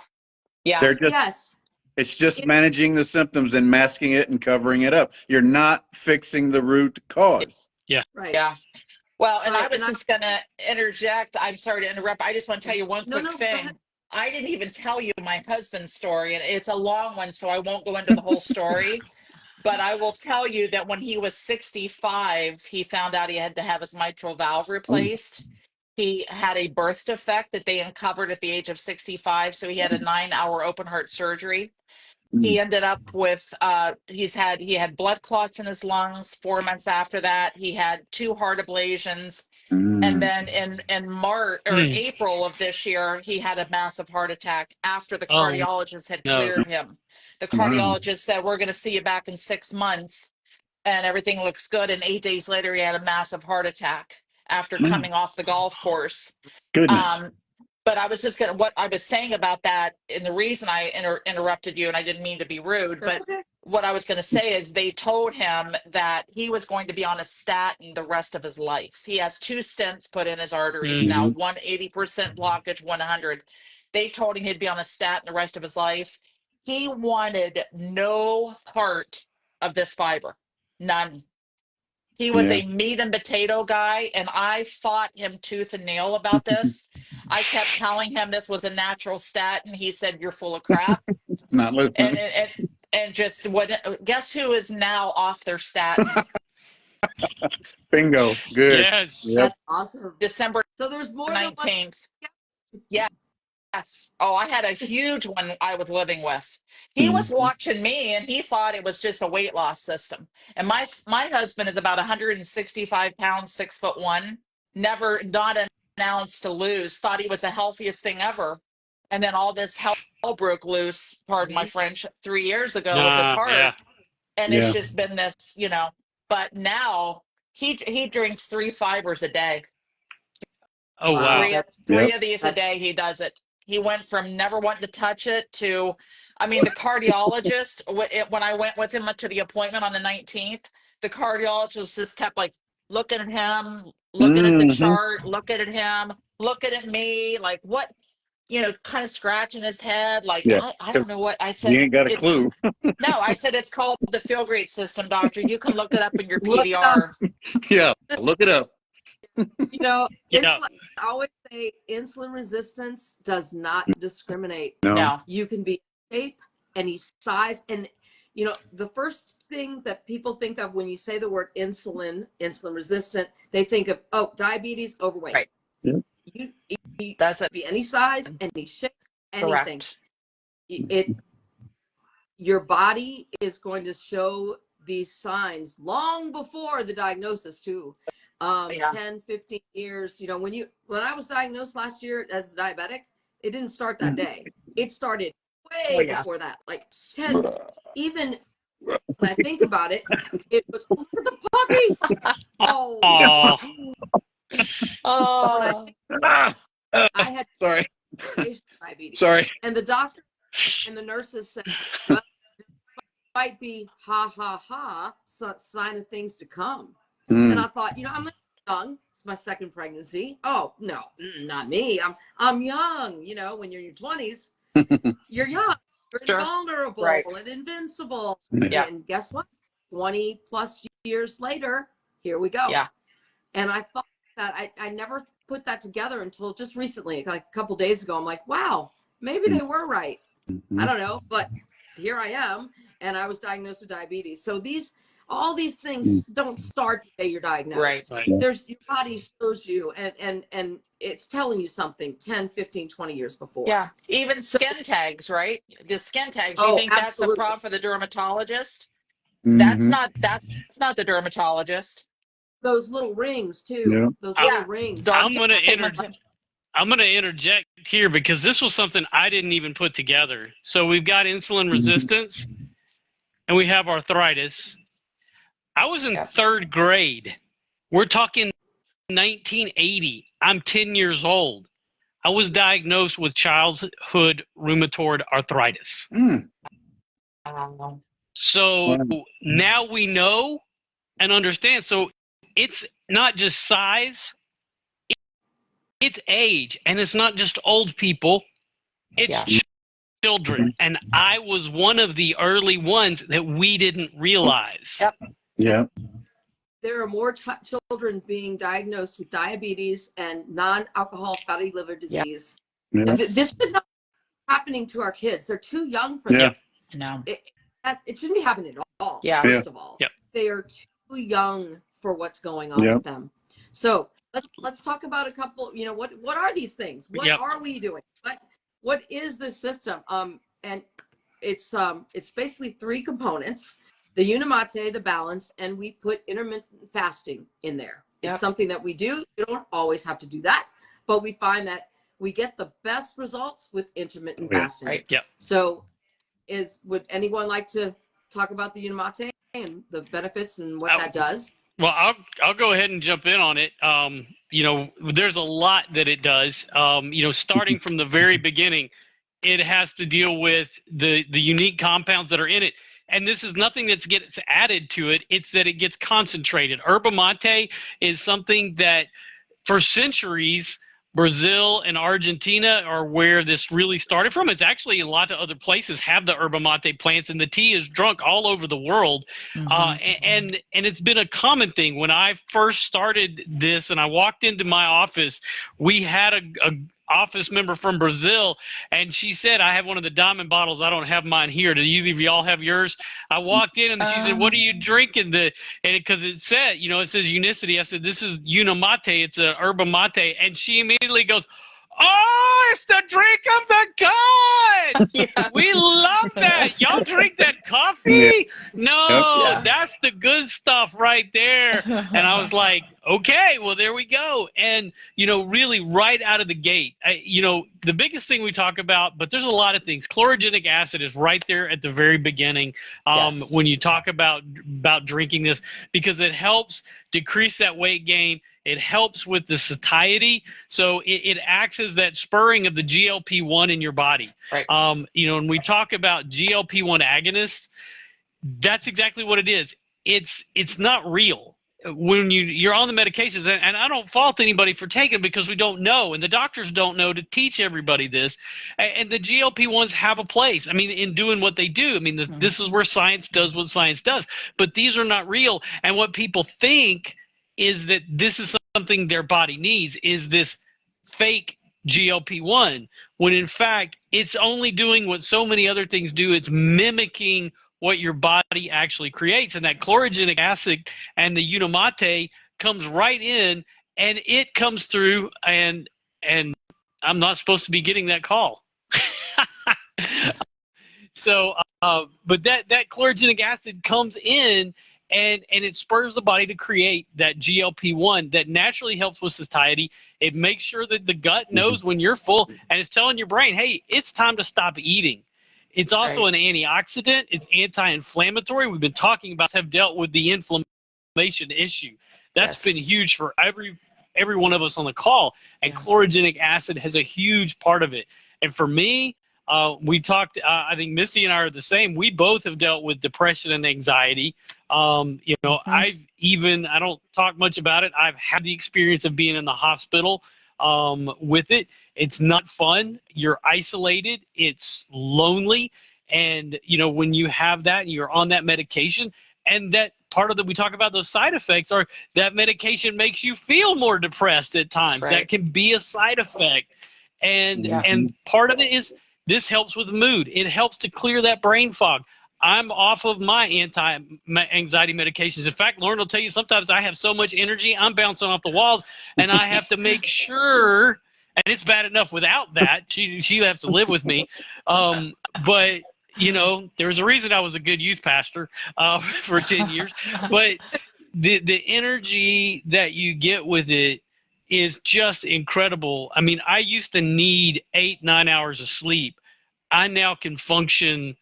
Yeah. They're just, yes. it's just managing the symptoms and masking it and covering it up. You're not fixing the root cause. Yeah. Right. Yeah. Well, and Right, I was just going to interject. I'm sorry to interrupt. I just want to tell you one quick go thing. ahead. I didn't even tell you my husband's story, and it's a long one, so I won't go into the whole story. But I will tell you that when he was 65, he found out he had to have his mitral valve replaced. He had a birth defect that they uncovered at the age of 65, so he had a 9-hour open heart surgery. He ended up with he had blood clots in his lungs. 4 months after that, he had 2 heart ablations. And then in March or April of this year, he had a massive heart attack after the cardiologist had cleared him. The cardiologist said, "We're going to see you back in 6 months," and everything looks good. And 8 days later, he had a massive heart attack after coming off the golf course. Goodness. But I was just going to, what I was saying about that, and the reason I interrupted you, and I didn't mean to be rude, but what I was going to say is they told him that he was going to be on a statin the rest of his life. He has 2 stents put in his arteries now, 180% blockage, 100. They told him he'd be on a statin the rest of his life. He wanted no part of this fiber, none. He was a meat and potato guy, and I fought him tooth and nail about this. I kept telling him this was a natural statin. He said, "You're full of crap." Not listening. And just what? Guess who is now off their statin? Bingo. Good. Yes. Yep. That's awesome. December So there's more than one. 19th. Yes. Oh, I had a huge one I was living with. He was watching me, and he thought it was just a weight loss system. And my husband is about 165 pounds, 6'1", not an ounce to lose. Thought he was the healthiest thing ever, and then all this hell broke loose. Pardon my French. 3 years ago with his heart, and it's just been this, But now he drinks 3 fibers a day. Oh, wow. Three of these a day. He does it. He went from never wanting to touch it to, I mean, the cardiologist, when I went with him to the appointment on the 19th, the cardiologist just kept like looking at him, looking at the chart, looking at him, looking at me, like what, kind of scratching his head. Like, I don't know what I said. He ain't got a clue. No, I said, it's called the feel great system, doctor. You can look it up in your PDR. Yeah, look it up. Insulin, I always say insulin resistance does not discriminate. No. You can be shape, any size, and the first thing that people think of when you say the word insulin resistant, they think of diabetes, overweight. Right. Yeah. You that's be any size, any shape, anything. Correct. Your body is going to show these signs long before the diagnosis too. 10, 15 years, when I was diagnosed last year as a diabetic, it didn't start that day. It started way before that, like 10, even when I think about it, it was, look at the puppy. I had diabetes. Sorry. And the doctor and the nurses said, well, it might be sign of things to come. And I thought, I'm young. It's my second pregnancy. Oh no, not me. I'm young. When you're in your 20s, you're young, you're vulnerable and invincible. And guess what? 20 plus years later, here we go. Yeah. And I thought that I never put that together until just recently, like a couple days ago. I'm like, wow, maybe they were right. I don't know, but here I am, and I was diagnosed with diabetes. So all these things don't start the day you're diagnosed. Right. There's, your body shows you, and it's telling you something 10, 15, 20 years before. Yeah. Even skin tags, right? The skin tags. You think that's a problem for the dermatologist? That's not the dermatologist. Those little rings too. Those little rings. I'm going to interject here because this was something I didn't even put together. So we've got insulin resistance and we have arthritis. I was in 3rd grade. We're talking 1980. I'm 10 years old. I was diagnosed with childhood rheumatoid arthritis. So now we know and understand. So it's not just size, it's age, and it's not just old people, it's children. And I was one of the early ones that we didn't realize. Yep. Yeah. There are more children being diagnosed with diabetes and non-alcohol fatty liver disease. Yes. This should not be happening to our kids. They're too young for that. No. It shouldn't be happening at all. Yeah. First of all, Yep. they are too young for what's going on with them. So let's talk about a couple. You know, what are these things? What are we doing? What is this system? And it's basically three components: the Unicity, the balance, and we put intermittent fasting in there. It's something that we do. You don't always have to do that, but we find that we get the best results with intermittent fasting. Right. Yep. So would anyone like to talk about the Unicity and the benefits and what that does? Well, I'll go ahead and jump in on it. You know, there's a lot that it does. You know, starting from the very beginning, it has to deal with the unique compounds that are in it. And this is nothing that gets added to it. It's that it gets concentrated. Yerba mate is something that for centuries, Brazil and Argentina are where this really started from. It's actually a lot of other places have the yerba mate plants, and the tea is drunk all over the world. And it's been a common thing. When I first started this and I walked into my office, we had a office member from Brazil, and she said, I have one of the diamond bottles. I don't have mine here. Do either of y'all have yours? I walked in and she said, what are you drinking? Because it said, you know, it says Unicity. I said, this is Unicity. It's a yerba mate. And she immediately goes, oh, it's the drink of the gods. Yes. We love that. Y'all drink that coffee? No, that's the good stuff right there. And I was like, okay, well, there we go. And, you know, really right out of the gate, you know, the biggest thing we talk about, but there's a lot of things. Chlorogenic acid is right there at the very beginning when you talk about drinking this, because it helps decrease that weight gain. It helps with the satiety. So it acts as that spurring of the GLP-1 in your body. Right. You know, when we talk about GLP-1 agonists, that's exactly what it is. It's not real. When you're on the medications, and I don't fault anybody for taking them because we don't know, and the doctors don't know to teach everybody this. And the GLP-1s have a place, I mean, in doing what they do. I mean, this is where science does what science does. But these are not real. And what people think is that this is something their body needs, is this fake GLP-1, when in fact it's only doing what so many other things do. It's mimicking what your body actually creates, and that chlorogenic acid and the Unicity comes right in, and it comes through, and I'm not supposed to be getting that call. So but that chlorogenic acid comes in, and it spurs the body to create that GLP-1 that naturally helps with satiety. It makes sure that the gut knows when you're full, and it's telling your brain, hey, it's time to stop eating. It's also an antioxidant. It's anti-inflammatory. We've been talking about, have dealt with the inflammation issue. That's been huge for every one of us on the call, and chlorogenic acid has a huge part of it. And for me, we talked, I think Misty and I are the same. We both have dealt with depression and anxiety. You know, I don't talk much about it. I've had the experience of being in the hospital with it. It's not fun. You're isolated. It's lonely. And, you know, when you have that and you're on that medication, and that part of we talk about those side effects are that medication makes you feel more depressed at times. That can be a side effect. And part of it is this helps with mood. It helps to clear that brain fog. I'm off of my anti-anxiety medications. In fact, Lauren will tell you, sometimes I have so much energy, I'm bouncing off the walls, and I have to make sure, and it's bad enough without that. She has to live with me. But, you know, there's a reason I was a good youth pastor for 10 years. But the energy that you get with it is just incredible. I mean, I used to need 8-9 hours of sleep. I now can function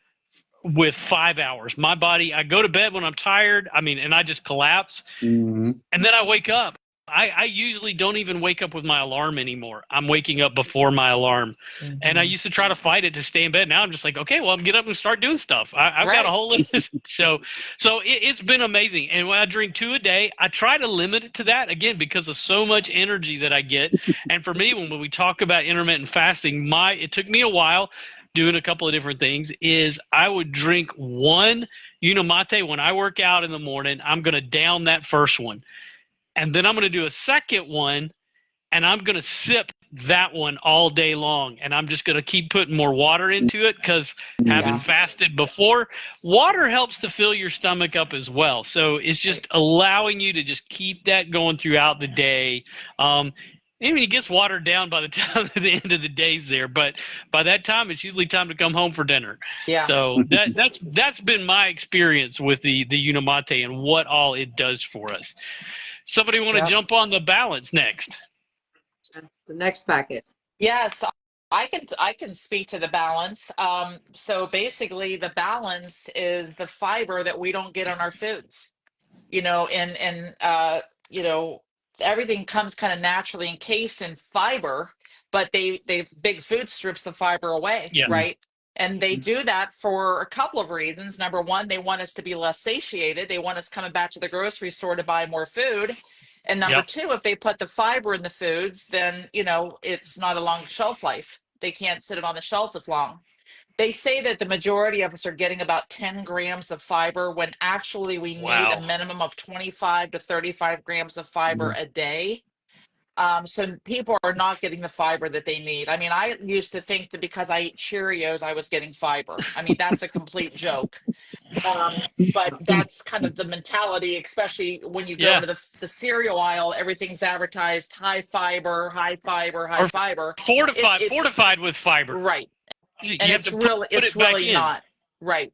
with 5 hours. My body, I go to bed when I'm tired, I mean, and I just collapse. And then I wake up I usually don't even wake up with my alarm anymore. I'm waking up before my alarm. And I used to try to fight it to stay in bed. Now I'm just like, okay, well, I'm get up and start doing stuff. I've got a whole list. So it's been amazing. And when I drink 2 a day, I try to limit it to that, again, because of so much energy that I get. And for me, when we talk about intermittent fasting, it took me a while doing a couple of different things, is I would drink 1 Unicity when I work out in the morning. I'm going to down that first one. And then I'm going to do a second one, and I'm going to sip that one all day long. And I'm just going to keep putting more water into it, because having fasted before, water helps to fill your stomach up as well. So it's just allowing you to just keep that going throughout the day. I mean, it gets watered down by the time the end of the day's there, but by that time, it's usually time to come home for dinner. Yeah. So that's been my experience with the Unicity and what all it does for us. Somebody want to jump on the balance next? The next packet. Yes, I can speak to the balance. So basically, the balance is the fiber that we don't get on our foods. And everything comes kind of naturally encased in fiber, but they big food strips the fiber away, right? And they do that for a couple of reasons. Number one, they want us to be less satiated. They want us coming back to the grocery store to buy more food. And number two, if they put the fiber in the foods, then, it's not a long shelf life. They can't sit it on the shelf as long. They say that the majority of us are getting about 10 grams of fiber, when actually we need a minimum of 25 to 35 grams of fiber a day. So people are not getting the fiber that they need. I mean, I used to think that because I ate Cheerios, I was getting fiber. I mean, that's a complete joke. But that's kind of the mentality, especially when you go to the cereal aisle. Everything's advertised high fiber, high fiber, high fiber. Fortified with fiber. Right. And it's really not. Right.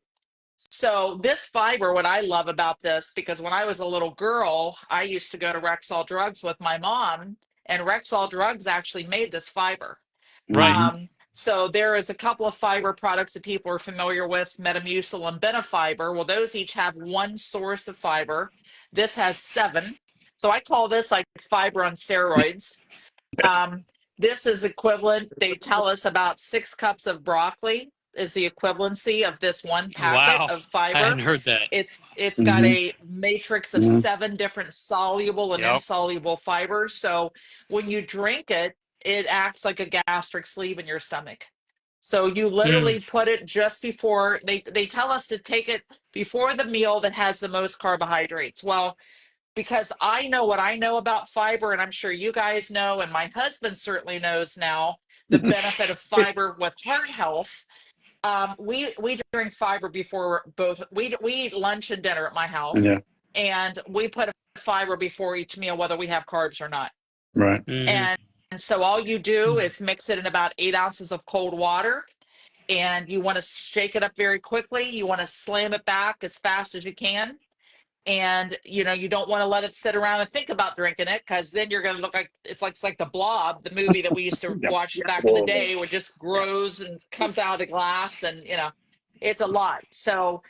So this fiber, what I love about this, because when I was a little girl, I used to go to Rexall Drugs with my mom, and Rexall Drugs actually made this fiber. Right. So there is a couple of fiber products that people are familiar with, Metamucil and Benefiber. Well, those each have 1 source of fiber. This has 7. So I call this like fiber on steroids. This is equivalent, they tell us, about 6 cups of broccoli is the equivalency of this 1 packet of fiber. I hadn't heard that. It's got a matrix of 7 different soluble and insoluble fibers. So when you drink it, it acts like a gastric sleeve in your stomach. So you literally put it just before, they tell us to take it before the meal that has the most carbohydrates. Well, because I know what I know about fiber, and I'm sure you guys know, and my husband certainly knows now, the benefit of fiber with heart health. We drink fiber before we eat lunch and dinner at my house, and we put a fiber before each meal, whether we have carbs or not. Right. And so all you do is mix it in about 8 ounces of cold water, and you want to shake it up very quickly. You want to slam it back as fast as you can. And you don't want to let it sit around and think about drinking it, because then you're going to look like it's like the Blob, the movie that we used to watch back in the day, where it just grows and comes out of the glass, and it's a lot. So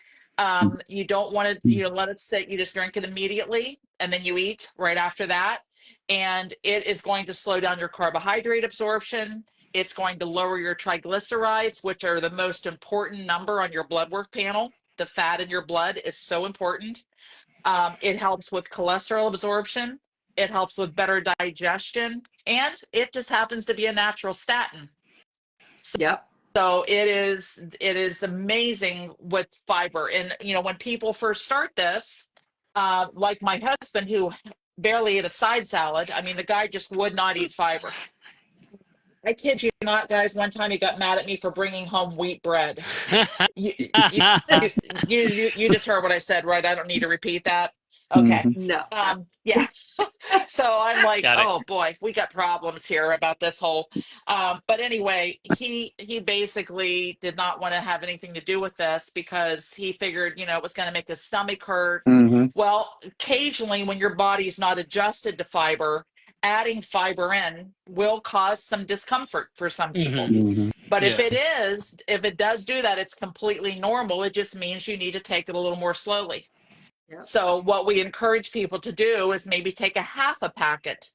you don't want to let it sit. You just drink it immediately, and then you eat right after that, and it is going to slow down your carbohydrate absorption. It's going to lower your triglycerides, which are the most important number on your blood work panel. The fat in your blood is so important. It helps with cholesterol absorption. It helps with better digestion, and it just happens to be a natural statin. So it is amazing with fiber. And when people first start this, like my husband, who barely ate a side salad. I mean, the guy just would not eat fiber. I kid you not, guys. One time he got mad at me for bringing home wheat bread. You just heard what I said, right? I don't need to repeat that. Okay. No. Yeah. So I'm like, oh boy, we got problems here about this whole. But anyway, he basically did not want to have anything to do with this, because he figured, it was going to make his stomach hurt. Well, occasionally when your body's not adjusted to fiber, adding fiber in will cause some discomfort for some people. But if it does do that, it's completely normal. It just means you need to take it a little more slowly. Yeah. So what we encourage people to do is maybe take a half a packet.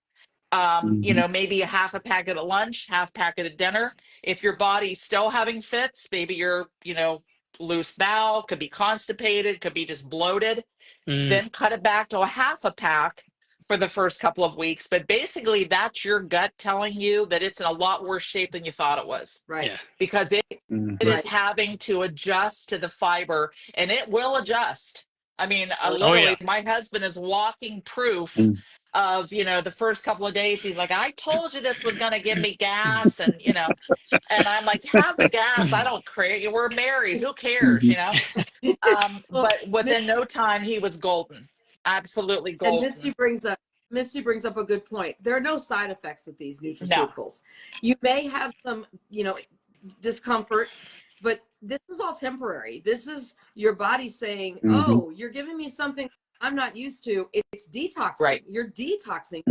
You know, maybe a half a packet at lunch, half packet at dinner. If your body's still having fits, maybe you're, you know, loose bowel, could be constipated, could be just bloated, then cut it back to a half a pack for the first couple of weeks. But basically, that's your gut telling you that it's in a lot worse shape than you thought it was. Right. Because it is having to adjust to the fiber, and it will adjust. I mean, literally, my husband is walking proof of, you know, the first couple of days. He's like, I told you this was going to give me gas. And, you know, and I'm like, have the gas. I don't care. We're married. Who cares, you know? But within no time, he was golden. Absolutely golden. And Misty brings up a good point. There are no side effects with these nutraceuticals. No. You may have some, you know, discomfort, but this is all temporary. This is your body saying, oh, you're giving me something I'm not used to. It's detoxing. Right. You're detoxing.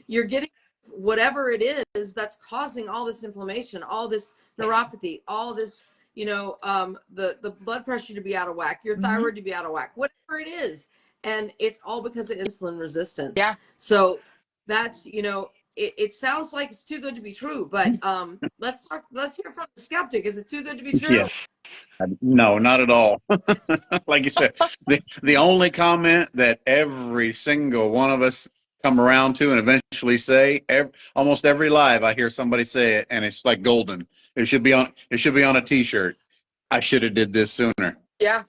You're getting whatever it is that's causing all this inflammation, all this neuropathy, all this, you know, the blood pressure to be out of whack, your thyroid to be out of whack, whatever it is. And it's all because of insulin resistance. Yeah. So that's, you know, it sounds like it's too good to be true, but let's hear from the skeptic. Is it too good to be true? Yes. No, not at all. Like you said, the only comment that every single one of us come around to and eventually say, almost every live, I hear somebody say it, and it's like golden. It should be on a T-shirt. I should have did this sooner. Yeah.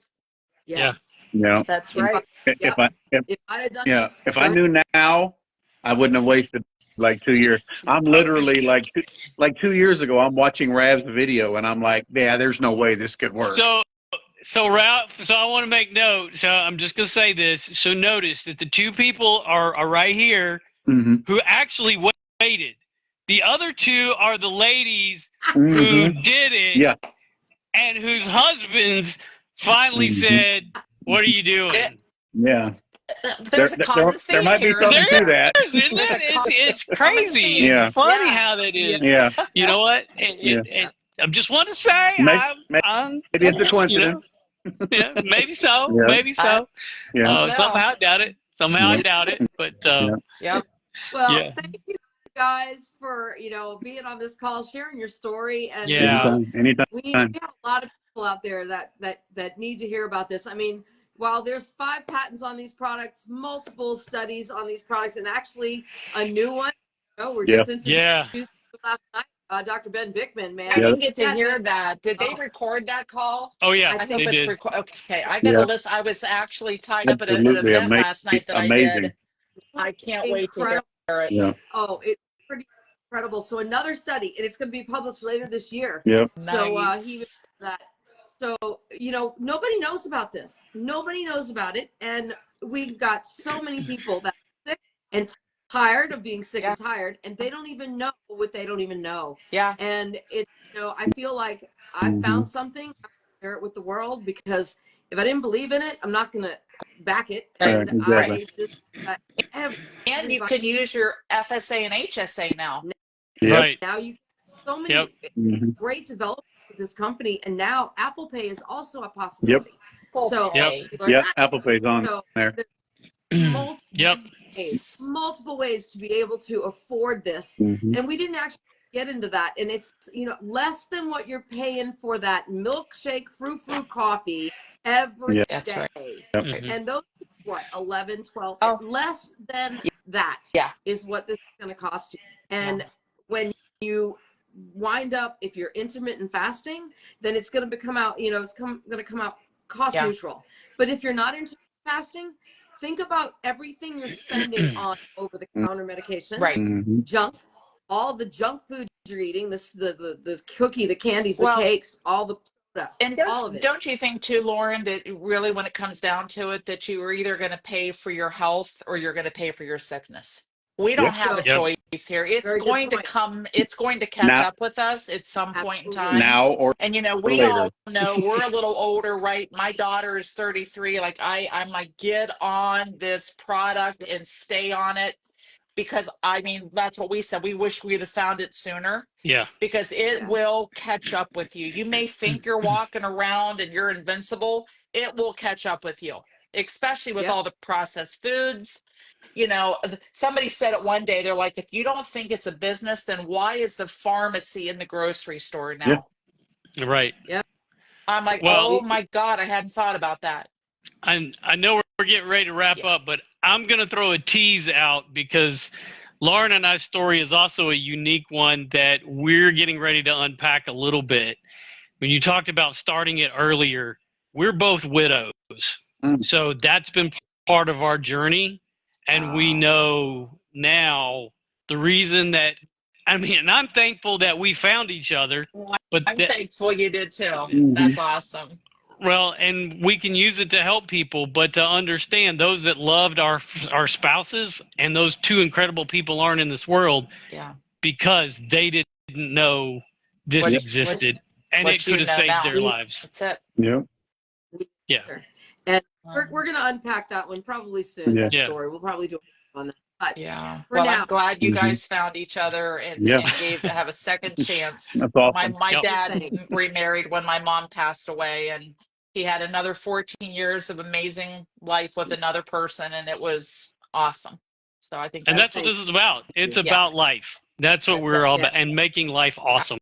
You know, that's right. If I knew now, I wouldn't have wasted like 2 years. I'm literally like 2 years ago, I'm watching Rav's video and I'm like, yeah, there's no way this could work. So Ralph, so I want to make note. So I'm just going to say this. So notice that the two people are right here who actually waited. The other two are the ladies who did it and whose husbands finally said, what are you doing? Yeah. There's a common theme. There might be something to that. Isn't it? It's crazy. It's funny how that is. Yeah. You know what? I just want to say, maybe it's a coincidence. You know, maybe so. Maybe so. Somehow I doubt it. I doubt it. But Well, thank you guys for, you know, being on this call, sharing your story, and anytime. We have a lot of people out there that need to hear about this. I mean, while there's 5 patents on these products, multiple studies on these products, and actually a new one, we're just introduced last night, Dr. Ben Bickman, man. I didn't get to hear that. Did they record that call? Oh yeah, I think they it's did. Okay, I got to listen. I was actually tied up at an event last night that I did. I can't wait to hear it. Yeah. Oh, it's pretty incredible. So another study, and it's going to be published later this year. Yep. So he was that. So, you know, nobody knows about this. Nobody knows about it. And we've got so many people that are sick and tired of being sick and tired, and they don't even know what they don't even know. Yeah. And it, you know, I feel like I found something, I share it with the world, because if I didn't believe in it, I'm not going to back it. And exactly. And you could use your FSA and HSA now. Right. Now you so many great developments with this company, and now Apple Pay is also a possibility. So Apple Pay's on there. Multiple ways to be able to afford this, and we didn't actually get into that. And it's, you know, less than what you're paying for that milkshake frou coffee every day. That's right. And those, what, 11, 12, less than that is what this is going to cost you. And when you wind up, if you're intermittent fasting, then it's going to become out, you know, it's going to come out cost neutral. But if you're not intermittent fasting, think about everything you're spending on over-the-counter medication, junk, all the junk food you're eating, the cookie, the candies, the cakes, all the stuff, and don't you think too, Lauren, that really, when it comes down to it, that you are either going to pay for your health or you're going to pay for your sickness? We don't have a choice here. It's going to come. It's going to catch up with us at some point in time. And you know, we all know we're a little older, right? My daughter is 33. Like I'm like, get on this product and stay on it, because I mean, that's what we said. We wish we'd have found it sooner. Yeah. Because it will catch up with you. You may think you're walking around and you're invincible. It will catch up with you. especially with all the processed foods. You know, somebody said it one day, they're like, if you don't think it's a business, then why is the pharmacy in the grocery store now? Yeah. Right. Yeah. I'm like, well, oh my God, I hadn't thought about that. I know we're getting ready to wrap up, but I'm going to throw a tease out because Lauren and I's story is also a unique one that we're getting ready to unpack a little bit. When you talked about starting it earlier, we're both widows. So that's been part of our journey. And we know now the reason that, I mean, and I'm thankful that we found each other. But I'm thankful you did too. That's awesome. Well, and we can use it to help people, but to understand those that loved our spouses and those two incredible people aren't in this world because they didn't know this existed and it could have saved their lives. That's it. Yeah. Yeah. And we're going to unpack that one probably soon, that story. We'll probably do it on that. But well, now, I'm glad you guys found each other and have a second chance. That's awesome. My dad remarried when my mom passed away, and he had another 14 years of amazing life with another person, and it was awesome. So I think that's what this is about. It's about life. That's what we're all about, and making life awesome.